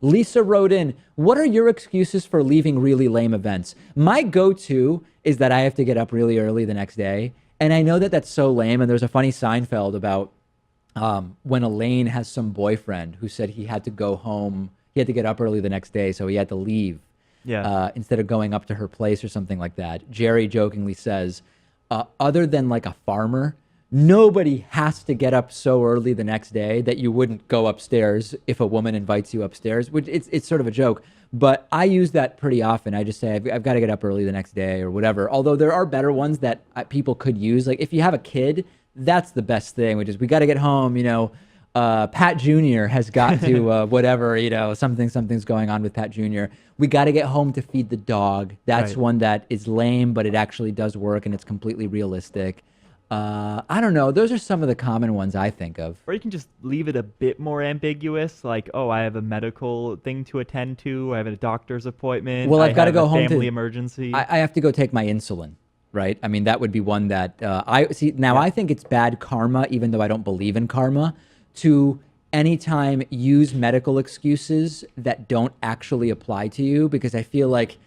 Lisa wrote in, what are your excuses for leaving really lame events? My go-to is that I have to get up really early the next day. And I know that that's so lame. And there's a funny Seinfeld about when Elaine has some boyfriend who said he had to go home. He had to get up early the next day, so he had to leave instead of going up to her place or something like that. Jerry jokingly says, other than like a farmer, nobody has to get up so early the next day that you wouldn't go upstairs if a woman invites you upstairs, which it's sort of a joke. But I use that pretty often. I just say, I've got to get up early the next day or whatever. Although there are better ones that people could use. Like if you have a kid, that's the best thing, which is we got to get home, Pat Jr. has got to whatever, something's going on with Pat Jr. We got to get home to feed the dog. That's Right. one that is lame, but it actually does work and it's completely realistic. I don't know. Those are some of the common ones I think of. Or you can just leave it a bit more ambiguous, like, oh, I have a medical thing to attend to. I have a doctor's appointment. Well, I've got to have go a home family to emergency. I have to go take my insulin, right? I mean, that would be one that I see. Now, I think it's bad karma, even though I don't believe in karma, to anytime use medical excuses that don't actually apply to you, because I feel like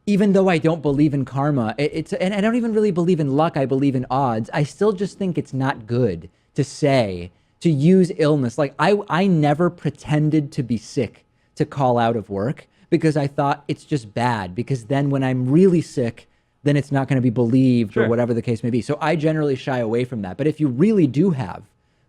even though I don't believe in karma, and I don't even really believe in luck, I believe in odds, I still just think it's not good to use illness. Like I never pretended to be sick to call out of work because I thought it's just bad, because then when I'm really sick, then it's not going to be believed or whatever the case may be. So I generally shy away from that. But if you really do have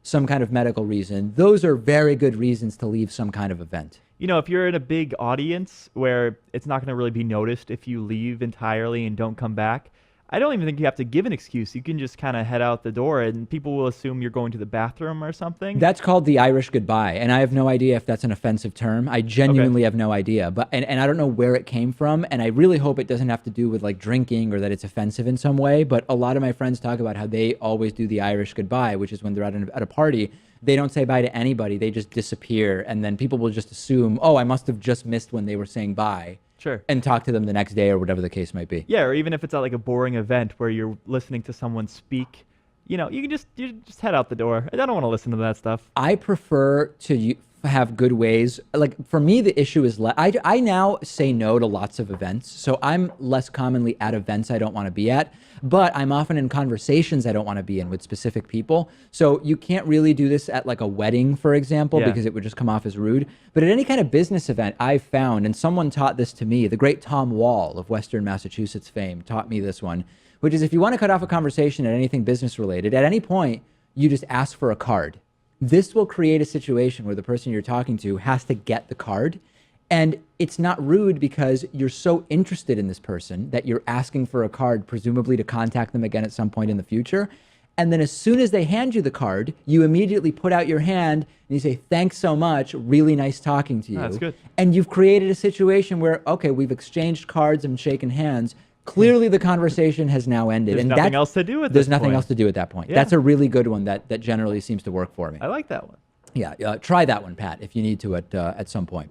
some kind of medical reason, those are very good reasons to leave some kind of event. If you're in a big audience where it's not going to really be noticed if you leave entirely and don't come back, I don't even think you have to give an excuse. You can just kind of head out the door and people will assume you're going to the bathroom or something. That's called the Irish goodbye. And I have no idea if that's an offensive term. I genuinely have no idea. But and I don't know where it came from. And I really hope it doesn't have to do with like drinking or that it's offensive in some way. But a lot of my friends talk about how they always do the Irish goodbye, which is when they're at a party, they don't say bye to anybody. They just disappear. And then people will just assume, oh, I must have just missed when they were saying bye. Sure. And talk to them the next day or whatever the case might be. Yeah, or even if it's at like a boring event where you're listening to someone speak, you can just head out the door. I don't want to listen to that stuff. I prefer to have good ways. Like for me, the issue is I now say no to lots of events. So I'm less commonly at events I don't want to be at, but I'm often in conversations I don't want to be in with specific people. So you can't really do this at like a wedding, for example, because it would just come off as rude. But at any kind of business event, I've found, and someone taught this to me, the great Tom Wall of Western Massachusetts fame taught me this one, which is if you want to cut off a conversation at anything business related, at any point, you just ask for a card. This will create a situation where the person you're talking to has to get the card. And it's not rude because you're so interested in this person that you're asking for a card, presumably to contact them again at some point in the future. And then as soon as they hand you the card, you immediately put out your hand and you say, thanks so much. Really nice talking to you. That's good. And you've created a situation where, okay, we've exchanged cards and shaken hands. Clearly, the conversation has now ended. There's nothing else to do at There's this nothing point. else to do at that point. Yeah. That's a really good one that generally seems to work for me. I like that one. Yeah, try that one, Pat, if you need to at some point.